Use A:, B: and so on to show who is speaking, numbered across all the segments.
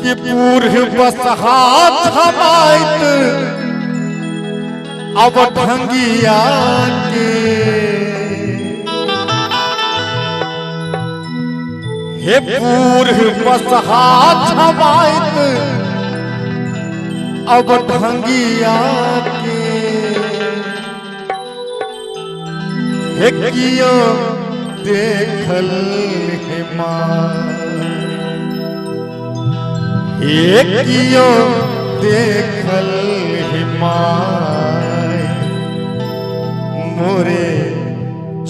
A: कि पूर्व बसहात हमाइत अब ढंगिया के हे पूर्व बसहात हमाइत अब ढंगिया के हे कियो देखल एक कियो देखल हिमाय मोरे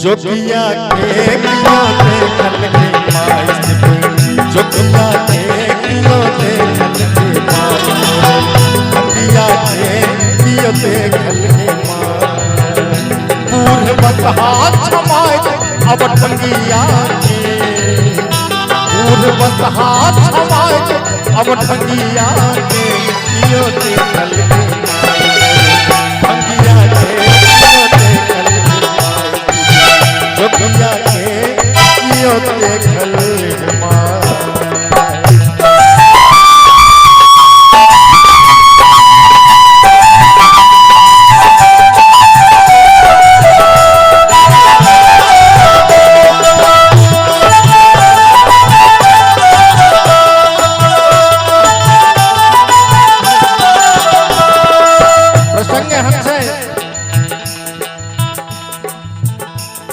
A: जोगिया के कियो देखल हिमाय जोगिया के कियो देखल हिमाय जोगिया के कियो देखल हिमाय पूर्व बसहात छमाय अब ढंगिया के पूर्व बसहात छमाय अब ढंगिया के कियो देखल ढंगिया के कियो देखल जोगिया के कियो देखल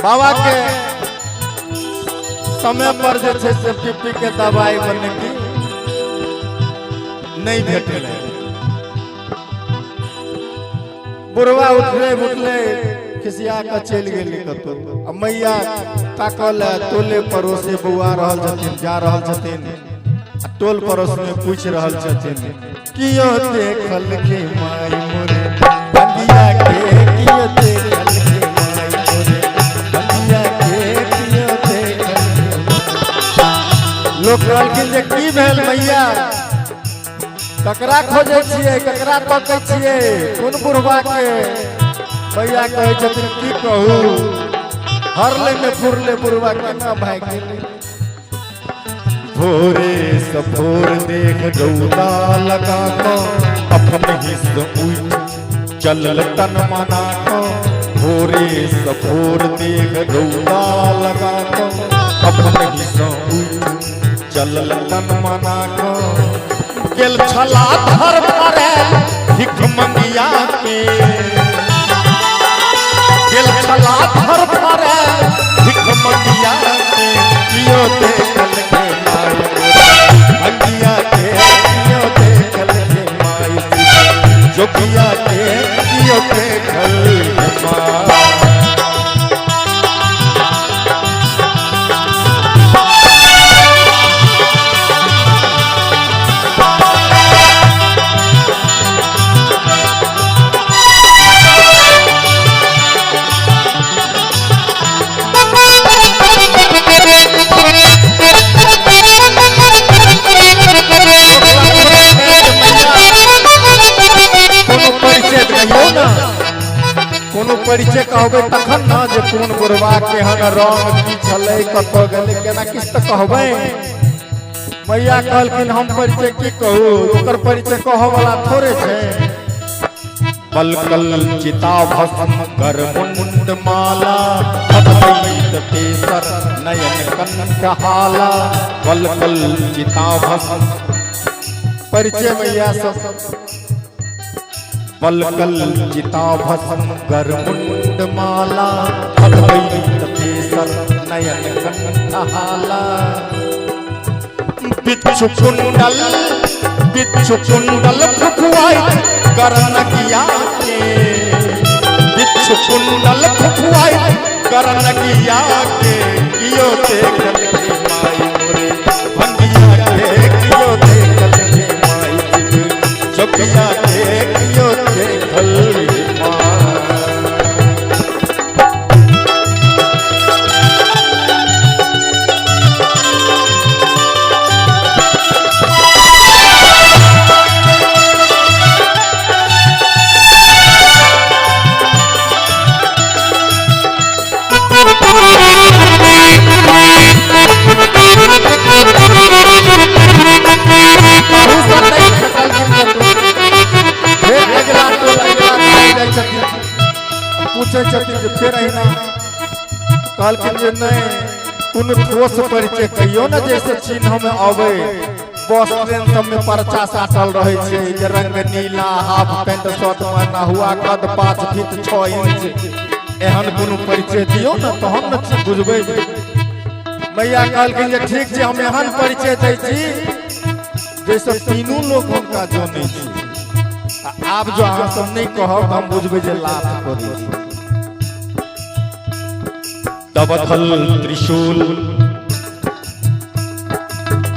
A: बाबा के समय पर जे से पीपी के दवाई बने की नहीं भेटल बुढ़वा उठले खिसिया के चल गेली कतो अब मैया ताकल टोले पड़ोसे बउआ रहल छथिन जा रहल छथिन टोल पड़ोस में पूछ रहल छथिन कियो देखल के माई मोरे बंदिया के कियो देखल लोग कहलखिन जे की भेल मैया ककरा खोजे छिए ककरा तकै छिए कोन बुढ़वा के मैया कहै छथिन की कहू हरले में फुरले बुढ़वा केना भाग गेलै भोरे से भोर देख गौदा लगा को अपन हिस्स उठ चलल तन मना को भोरे से भोर देख गौदा लगा को अपन हिस्स उठ चलल तन मना को गेल छला धर परे भिख मंगिया के गेल छला धर परे भिख मंगिया के कियो देखल के माई मंगिया के कियो देखल के माई जोगिया के कियो देखल के माई परिचय कहबे तखन ना जे कोन बुढ़वा केहन रंग की छलै कतो गेलै केना किछ त कहबे मैया कहलखिन हम परिचय की कहू ओकर परिचय कहऽ वाला थोड़े छै पलकल चिता भस्म कर मुंड माला अद्वैत तेसर नयन कंठहाला पलकल चिता भस्म परिचय मैया सब पलकल चिता भस्म कर मुंड माला अद्वैत तेसर नयन कंठहाला बिच्छू कुंडल फुफुआई करनगिया के बिच्छू कुंडल फुफुआई करनगिया के कियो देखल के माई मोरे भंगिया के कियो देखल के माई जोगिया के कियो देखल
B: Thank you.
A: कहलखिन जे नहीं उन ठोस परिचय कहियो न जैसे चिन्ह में आवे बस ट्रेन सब में पर्चा साटल रहे छे जे रंग नीला हाफ पैंट शर्ट पहना हुआ कद 5 फीट 6 इंच एहन कोनो परिचय दियो न तो हम न बुझबै। मैया कहलखिन जे ठीक छै हम एहन परिचय दै छी जैसे तीनों लोग हुनका जानै छी। आब जो अहाँ सब नहीं कहब हम बुझबै जे लाभ करै छी। तबथल त्रिशूल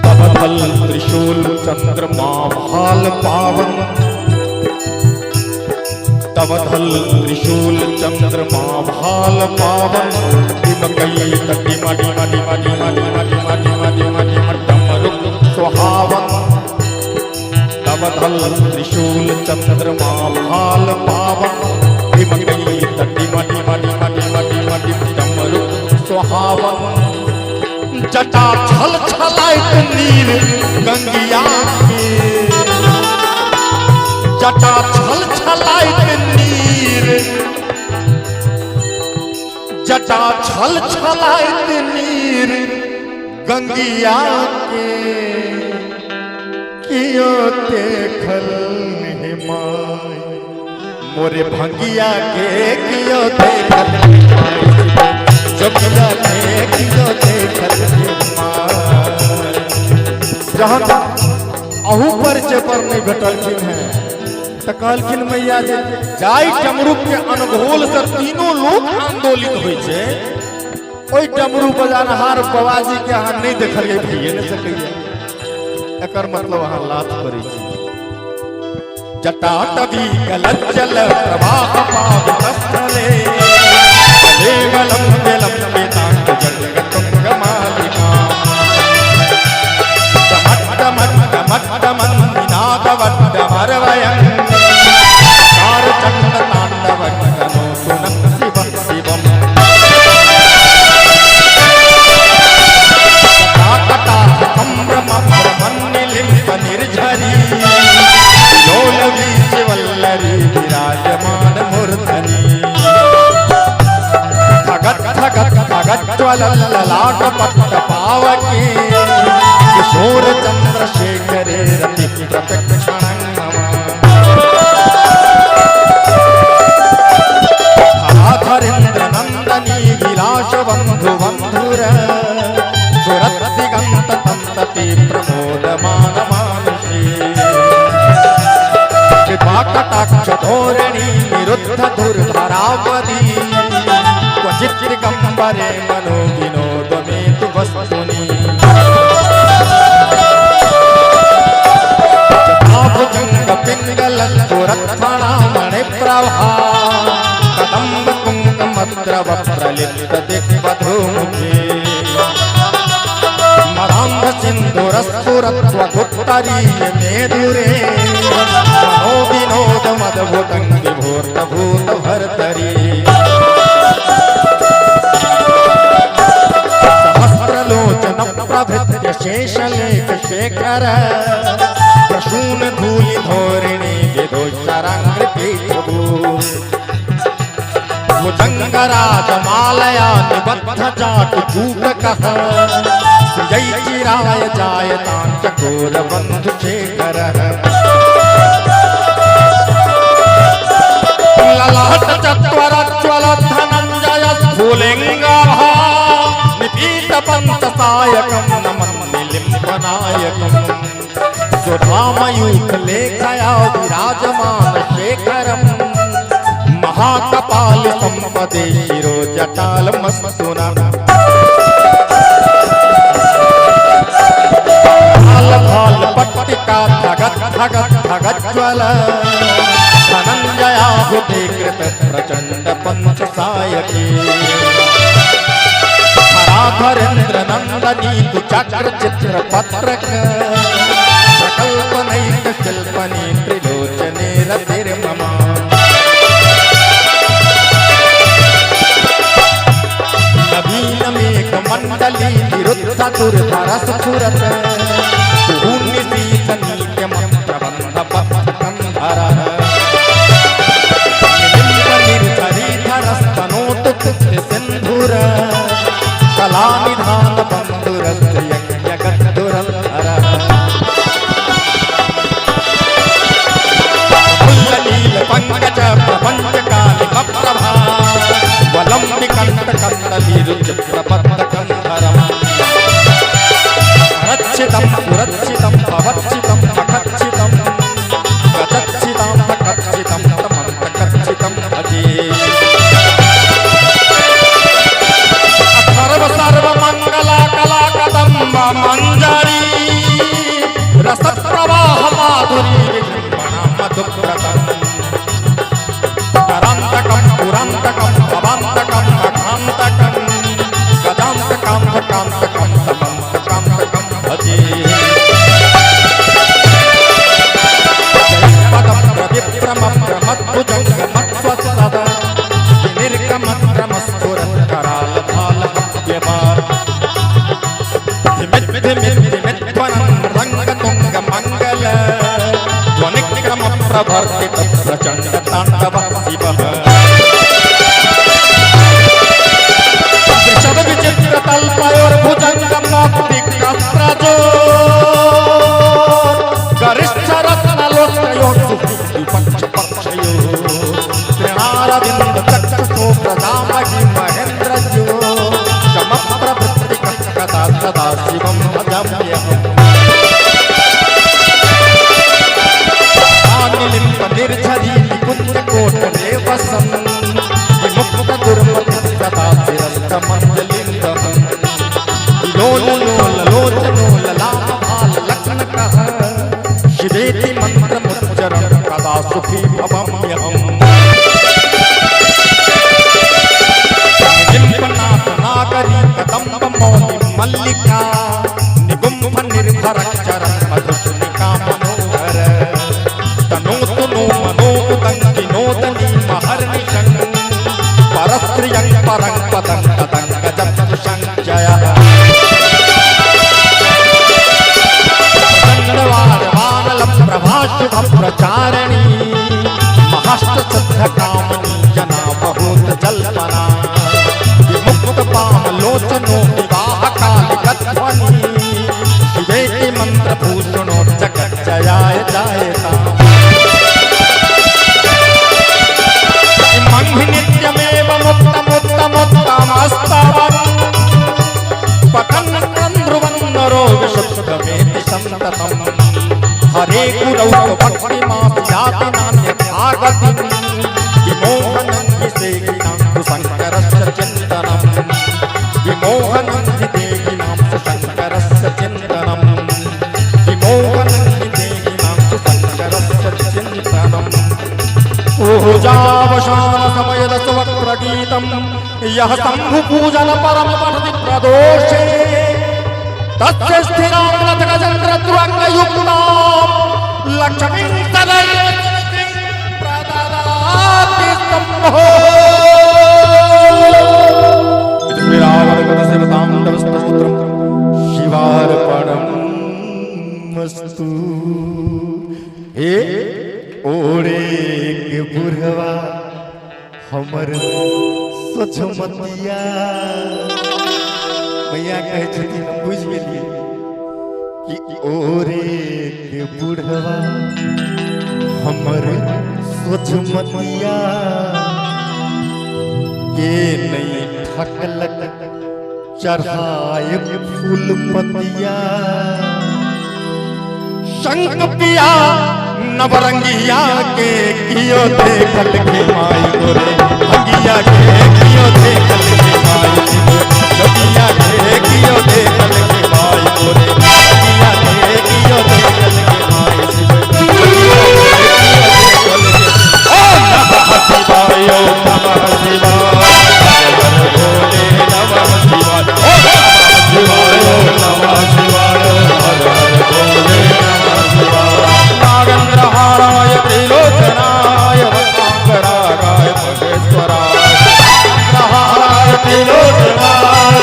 A: तबथल त्रिशूल चंद्रमा भाल पावन तबथल त्रिशूल चंद्रमा भाल पावन दिमकई तटी मडी मडी मडी मडी मडी मडी मडी मडी मडमरुक सुहावन तबथल त्रिशूल चंद्रमा भाल पावन दिमकई तटी मडी मडी मडी मडी मडी मडमरुक सुहावन जटा छल छलाइत नीर गंगिया के जटा छल छलाइत नीर जटा छल छलाइत नीर गंगिया के कियो देखल हिमाय मोरे भंगिया के कियो देखल हिमाय जबिया के कियो देखल जहाँ अहू परिचय पर नहीं भेटलखिन है तो कहलखिन मैया जे जाई डमरू के अनघोल से तीनों लोग आंदोलित होइ छे ओई डमरू बजानहार बाबाजी के अहाँ नहीं देखलिए भइए नहीं सकैया एकर मतलब अहाँ लात करै छी। जटा तभी गलज्जल प्रवाह पावनस्थले लेवलम बेलम वेदांत जगतुंग मालिका मट्टमन्निनादवड्डमरवयं कारचण्डताण्डवड्डनो सुनं शिवं शिवम् सम्भ्रमन्निलिम्बनिर्झरी लोलवीचिवल्लरी विराजमानमूर्धनि ठगत् ठगत् ठगज्ज्वलल्ललाटपट्टपावकी किशोर चंद्रशेखरे रति प्रत्यक्षणं धरेन्द्र नंदनी विलास बंधु बंधुर सुरदिगंत तंतति प्रमोदमान मानसी कृपाकटाक्ष धोरणी निरुद्ध दुर्धरावधि क्वचित् दिगंबरे मनो विनोद में तु वस्तुनि भुजंग पिंगल सुरत्फणा मणिप्रभा कदम्ब कुंकुमत्र वप्रलिप्त दिग्वधूमुखे मदान्ध सिंधुरस्फुरत्वगुप्तरीय मेधुरे मनो विनोद मदभुतं विभूतभूत भर्तरी सहस्रलोचन प्रभृत्य शेषलेख शेखर प्रसून धूलि धोरिणी विदुषरंगृपीठभू भुजंगराजमालया निबद्ध जाटु चूटकः सुजै चिराय जायतां चकोर बंधु शेखरः ललाट चत्वरज्ज्वल धनञ्जय स्फुलिङ्गः निपीत पंत सायकं नमन्नि लिम्बनायकम् सुधामयूख लेखया विराजमान शेखरम् महाकपाल संपदे शिरो जटाल मस्तुना भाल भाल पट्टिका धगत धगत धगज्ज्वल धनञ्जयाहुते कृत प्रचंड पंच सायकी धरेन्द्र नंदनी तु चक्र चित्र पत्रक प्रकल्पनैक शिल्पनी त्रिलोचने रतिर्ममा नवीन मेघ मंडली विरुद्ध दुर्धर सुरत निशीतनीत्य प्रबंध कंधर निर्झरी धरस्तनोत सिंधुर गच्छितं सुरक्षितं भवच्छितं मखच्छितं गजच्छितं मखच्छितं तमन्तकच्छितं भजे सर्वमंगला कला कदम्ब मंजरी रसप्रवाह माधुरी मधुप्रदम् करान्तकं पुरान्तकं भवान्तकं मखान्तकं गजान्तकं कान्तकं समन्तकान्तकं भजे पदं प्रविप्रमप्रमद्भुजङ्गमत्वत्सद विनिर्गमत्रमस्फुरत्करालभालभव्यवार धिमिद्धिमिद्धिमिद्ध्वनं रङ्गतुङ्गमङ्गल ध्वनिक्रमप्रवर्तित प्रचण्डताण्डवः शिवः वृषभविचित्रतल्पयोर्भुजङ्गमोक्तिकस्त्रजो गरिष्ठरत्नलोचयोर्विपक्षपक्षयोः त्रिणारविन्दचक्षुषो प्रजामहि महेन्द्रज्यो चमप्रवृत्तिकदा सदा शिवं भजाम्यहम् निर्झरी कुञ्जकोटदेवसं विमुक्तदुर्मतिः सदा शिरस्तमञ्जलिन्दम् लोललोललोचनो ललामभाललक्ष्मणकः शिवेति मन्त्रमुच्चरं कदा सुखी भवाम्यहम् निम्बनाथनागरी कदम्बमौलि मल्लिका निगुम्भनिर्भरच्चरं मधुसूनिका मनोहर तनोतु नो मनोदङ्गिनोदनी महर्निशं परस्त्रियं परं पदं तदङ्गजं जयः प्रभाशुभप्रचारिणी महाष्टसिद्धकामिनी जना बहुत जल्पना विमुक्तपामलोचनो विवाहकालिकध्वनि शिवेति मन्त्रभूषणो जगज्जयाय जायताम् इमं हि नित्यमेव मुक्तमुत्तमोत्तमस्तवम् पठन् ध्रुवं नरो विशुद्धमेति सन्ततम् हरे गुरौ भक्तिमाप्याति नान्यथागतिं विमोहनं हि देहिनां शङ्करस्य चिन्तनं विमोहनं हि देहिनां शङ्करस्य चिन्तनं विमोहनं हि देहिनां शङ्करस्य चिन्तनम् ऊर्जावसान समयदस्वक्त्रगीतं यः शम्भुपूजन परम पठति प्रदोषे तस्य स्थिरां लतगजन्द्रद्वङ्गयुक्तां लक्ष्मीं तदैव प्रददाति शम्भो इति श्रीरावणगणशिवताण्डवस्तोत्रं शिवार्पणमस्तु। हे ओरे के बुढ़वा हमर स्वच्छमतिया मैया कहे छथिन बुझ गेलिए कि ओरे के बुढ़वा हमर स्वच्छमतिया के नहीं ठकलक चढ़ाए फूल पतिया शंख पिया नवरंगिया के कियो देखल के माई गोरे अंगिया के कियो देखल के माई गोरिया के कियो देखल के माई गोरे अंगिया के कियो देखल के माई ओम नमः शिवाय ओम नमः शिवाय भोले नमः शिवाय ओम नमः शिवाय हर हर भोले नमः शिवाय नागेन्द्रहाराय त्रिलोचनाय वक्रांगरागाय महेश्वराय नागेन्द्रहाराय त्रिलोचनाय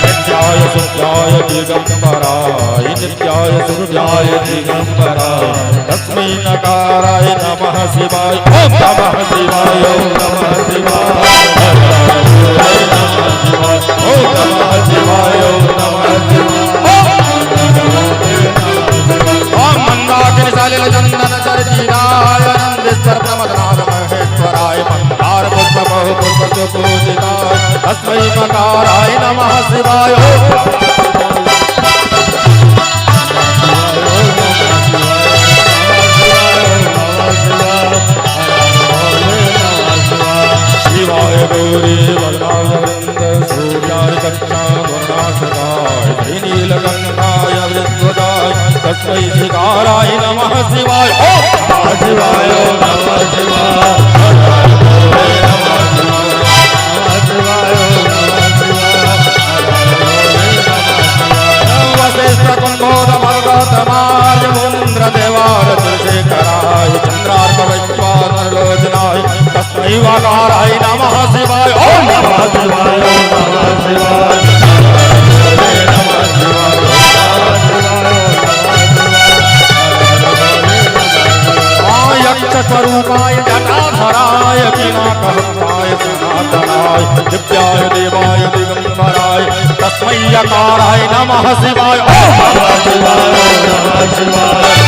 A: नित्याय सुत्याय दिगंबराय नित्याय सुत्याय दिगंबराय तस्मै नकाराय नमः शिवाय ओम नमः शिवाय ओम नमः शिवाय हर हर भोले नमः शिवाय ओम नमः शिवाय ओम नमः शिवाय ओम मंदाकिनी चंदन चर्चिराय नंदेश्वर प्रमदनाथ महेश्वराय मंदार पुष्प बहु पुष्प पूजिताय तस्मै मकाराय नमः शिवाय। शिवाय ओम नमः शिवाय ओम नमः शिवाय वशिष्ठ कुंभोद भगवत मार्य मुन्द्र देवार तुलसीकराय चंद्रार्क वैश्वानरलोचनाय तस्मै वकाराय नमः शिवाय ओम नमः शिवाय ओम नमः शिवाय यक्ष स्वरूपाय जटाधराय पिनाकहस्ताय सनातनाय दिव्याय देवाय दिगंबराय तस्मै यकाराय नमः शिवाय ओम नमः शिवाय ओम नमः शिवाय